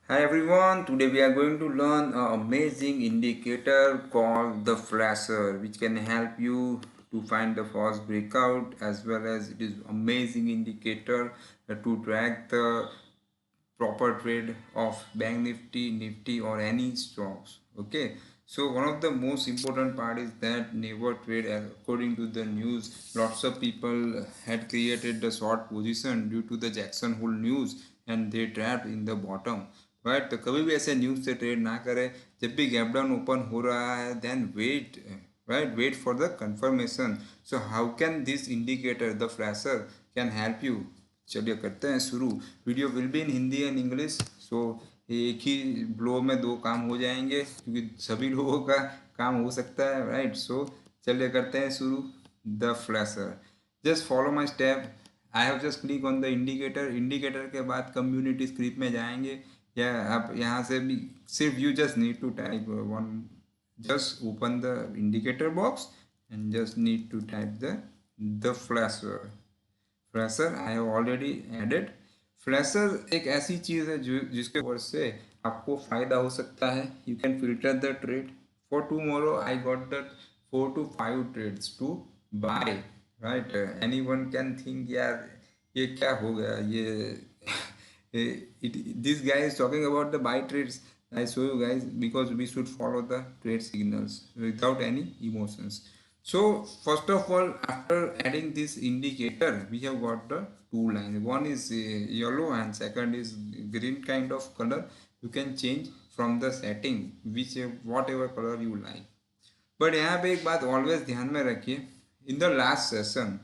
Hi everyone, today we are going to learn an amazing indicator called the flasher, which can help you to find the false breakout, as well as it is amazing indicator to track the proper trade of bank nifty or any stocks. Okay, so one of the most important part is that never trade. According to the news, lots of people had created the short position due to the Jackson Hole news and they trapped in the bottom, right? तो कभी भी ऐसे news से trade ना करें. जब भी gap down open हो रहा है, then wait, right, wait for the confirmation. So how can this indicator, the flasher, can help you? चलिए करते हैं शुरू. Video will be in Hindi and English. So एक ही ब्लो में दो काम हो जाएंगे क्योंकि सभी लोगों का काम हो सकता है, राइट? सो चलिए करते हैं शुरू. The flasher, just follow my step. I have just click on the indicator. Indicator के बाद कम्युनिटी स्क्रिप्ट में जाएंगे, या आप यहाँ से भी सिर्फ you just need to type one, just open the indicator box and just need to type the flasher. I have already added. flasher एक ऐसी चीज है जो जिसके वजह से आपको फायदा हो सकता है. You can filter the trade. For tomorrow I got the 4 to 5 trades to buy, right? Anyone can think यार ये क्या हो गया, this guy is talking about the buy trades. I show you guys because we should follow the trade signals without any emotions. So first of all, after adding this indicator, we have got the two lines. One is yellow and second is green kind of color. You can change from the setting which whatever color you like. But यहाँ पे एक बात always ध्यान में रखिए. In the last session,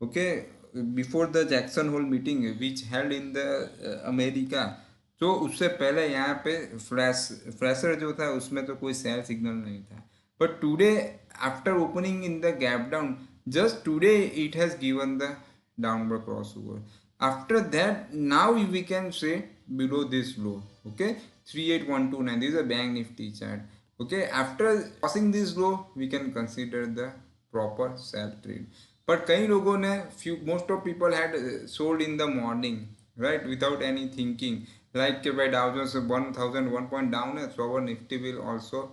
okay, before the Jackson Hole meeting which held in the America, तो उससे पहले यहाँ पे फ्लैशर जो था उसमें तो कोई सेल सिग्नल नहीं था. But today after opening in the gap down, just today it has given the downward crossover. After that, now we can say below this low, okay, 38129. This is a bank nifty chart. Okay, after crossing this low, we can consider the proper sell trade. But कई लोगों ने most of people had sold in the morning, right, without any thinking, like by Dow Jones 1001 point down है, so our nifty will also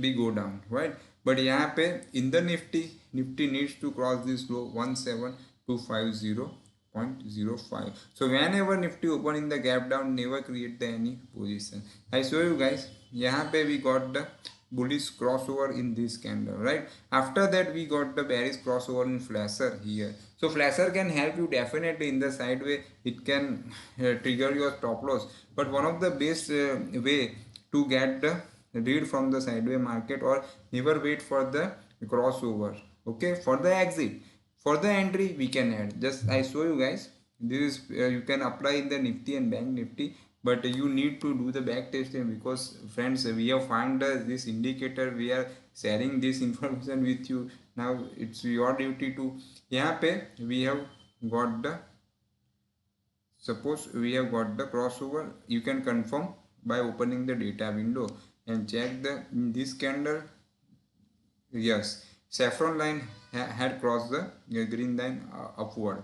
be go down, right? But यहाँ पे in the nifty needs to cross this low 17250.05. So whenever nifty open in the gap down, never create the any position. I show you guys. यहाँ पे we got the bullish crossover in this candle, right? After that we got the bearish crossover in flasher here. So flasher can help you definitely in the sideway. It can trigger your stop loss. But one of the best way to get the read from the sideway market, or never wait for the crossover. Okay, for the exit, for the entry we can add. Just I show you guys. This is you can apply in the nifty and bank nifty, but you need to do the back testing because friends, we have found this indicator. We are sharing this information with you. Now it's your duty to. यहाँ पे we have got the, suppose we have got the crossover. You can confirm by opening the data window and check this candle. Yes, saffron line had crossed the green line upward.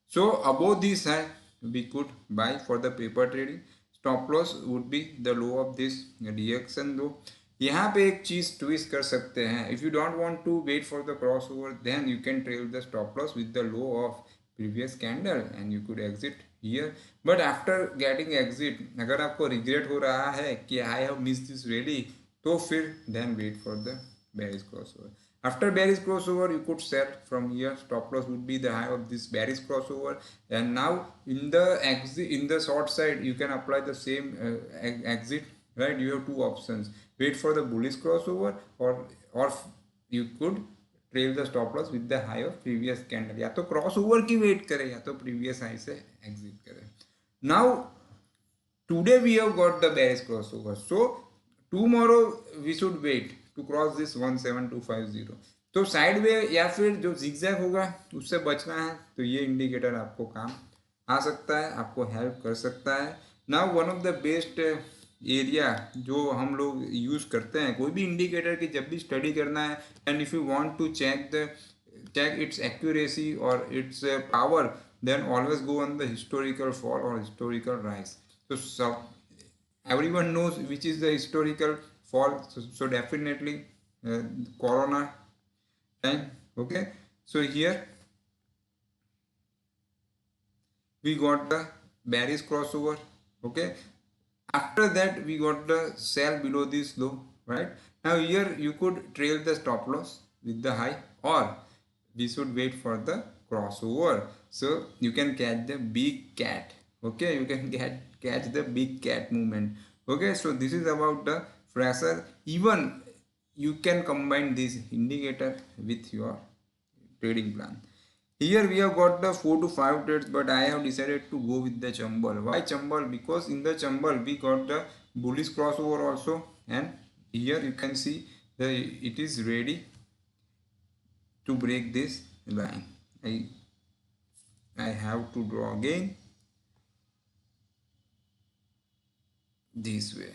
So above this high we could buy for the paper trading. Stop loss would be the low of this reaction low. यहाँ पे एक चीज twist कर सकते हैं. If you don't want to wait for the crossover, then you can trail the stop loss with the low of previous candle and you could exit here. But after getting exit, अगर आपको regret हो रहा है कि I have missed this rally, तो फिर then wait for the bearish crossover. After bearish crossover, you could sell from here. Stop loss would be the high of this bearish crossover. And now in the exit, in the short side, you can apply the same exit, right? You have two options: wait for the bullish crossover, or you could trail the stop loss with the high of previous candle. या तो crossover की wait करें या तो previous high से exit करें. Now today we have got the bearish crossover, so tomorrow we should wait to cross this 17250. तो side way या फिर जो zigzag होगा उससे बचना है, तो ये इंडिकेटर आपको काम आ सकता है, आपको हेल्प कर सकता है. Now one of the best area जो हम लोग यूज करते हैं कोई भी इंडिकेटर की जब भी स्टडी करना है, and if you want to check its accuracy or its power, then always go on the historical fall or historical rise. So everyone knows which is the historical fall. So definitely uh, corona time. Okay, so here we got the bearish crossover. Okay, after that we got the sell below this low, right? Now here you could trail the stop loss with the high, or we should wait for the crossover, so you can catch the big cat. Okay, you can catch the big cat movement. Okay, so this is about the fresher. Even you can combine this indicator with your trading plan. Here we have got the 4 to 5 trades, but I have decided to go with the chambal. Why chambal? Because in the chambal we got the bullish crossover also, and here you can see that it is ready to break this line. I have to draw again this way.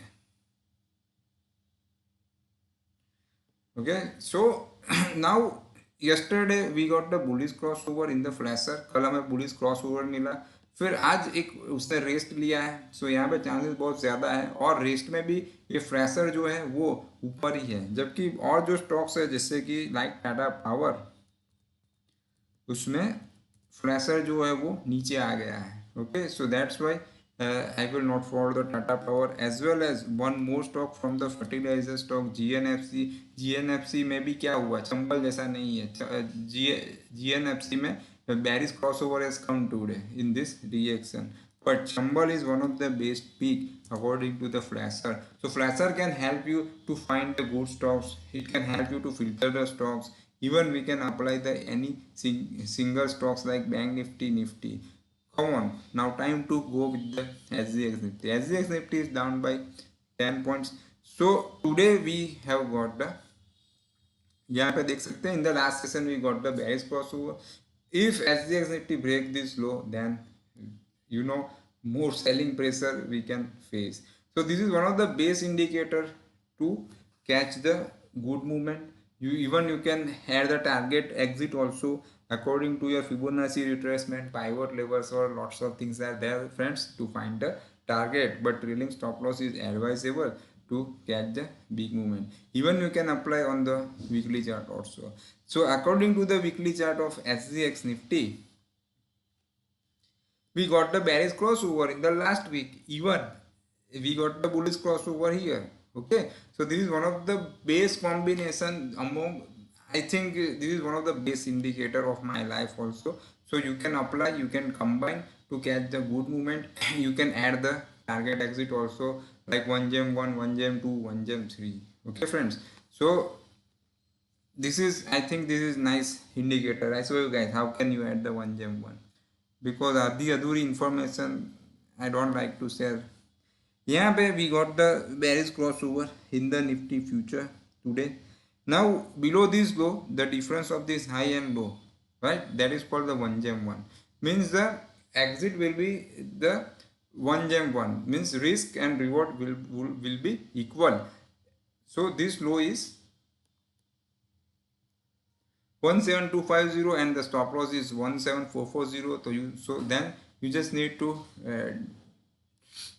Okay, so now yesterday we got the bullish crossover in the flasher. कल हमें bullish crossover मिला, फिर आज एक उसने rest लिया है. सो यहाँ पे चांसेस बहुत ज़्यादा है, और रेस्ट में भी ये फ्रेशर जो है वो ऊपर ही है, जबकि और जो स्टॉक्स है जैसे कि लाइक टाटा पावर, उसमें फ्रेशर जो है वो नीचे आ गया है. Okay, so that's why I will not follow the Tata Power, as well as one more stock from the fertilizer stock GNFC. GNFC में भी क्या हुआ, चंबल जैसा नहीं है. GNFC में bearish crossover has come today in this reaction, but Chambal is one of the best peak according to the flasher. So flasher can help you to find the good stocks. It can help you to filter the stocks. Even we can apply the any single stocks like Bank Nifty. Come on, now time to go with the SGX Nifty. SGX Nifty is down by 10 points. So today we have got the, यहाँ पे देख सकते हैं, in the last session we got the bearish crossover. If SGX Nifty break this low, then you know more selling pressure we can face. So this is one of the base indicator to catch the good movement. You can add the target exit also according to your Fibonacci retracement, pivot levels, or lots of things are there, friends, to find the target. But trailing stop loss is advisable to catch the big movement. Even you can apply on the weekly chart also. So according to the weekly chart of SGX Nifty, we got the bearish crossover in the last week. Even we got the bullish crossover here. Okay, so this is one of the base combination among, I think this is one of the base indicator of my life also. So you can apply, you can combine to catch the good movement. You can add the target exit also, like 1 gem 1, 1 gem 2, 1 gem 3. Okay friends, so this is, I think this is nice indicator. I show you guys how can you add the 1 gem 1, because आधी अधूरी information I don't like to share. यहाँ पे we got the bearish crossover in the Nifty future today. Now below this low, the difference of this high and low, right, that is called the 1 gem 1. Means the exit will be the 1 gem 1, means risk and reward will be equal. So this low is 17250 and the stop loss is 17440. So then you just need to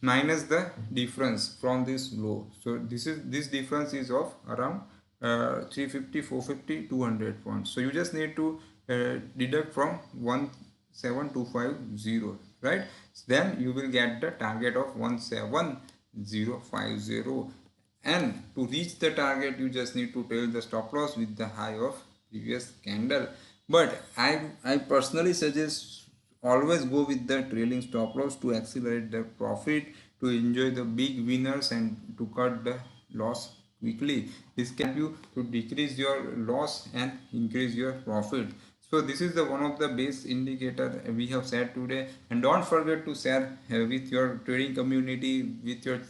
minus the difference from this low. So this difference is of around 350, 450, 200 points. So you just need to deduct from 17250, right? So then you will get the target of 17050, and to reach the target you just need to tail the stop loss with the high of previous candle. But I personally suggest always go with the trailing stop loss to accelerate the profit, to enjoy the big winners, and to cut the loss quickly. This can help you to decrease your loss and increase your profit. So this is the one of the base indicator we have said today. And don't forget to share with your trading community, with your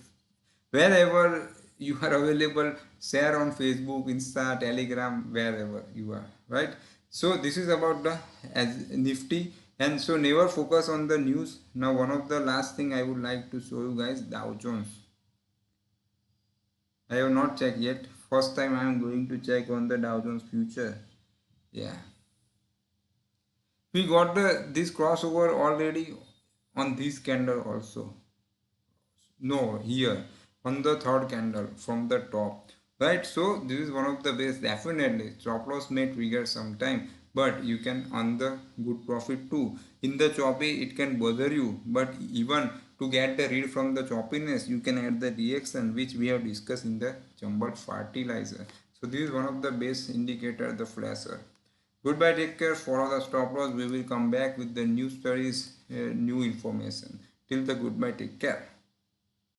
wherever you are available. Share on Facebook, Insta, Telegram, wherever you are, right? So this is about the as Nifty. And so never focus on the news. Now one of the last thing I would like to show you guys, Dow Jones. I have not checked yet. First time I am going to check on the Dow Jones future. Yeah, we got this crossover already on this candle also. No, here. on the third candle from the top, right? So this is one of the ways. Definitely stop loss may trigger sometime, but you can earn the good profit too. In the choppy it can bother you, but even to get the read from the choppiness you can add the reaction, which we have discussed in the jumbled fertilizer. So this is one of the base indicator, the flasher. Goodbye, take care, follow the stop loss. We will come back with the new studies, new information. Till the goodbye, take care.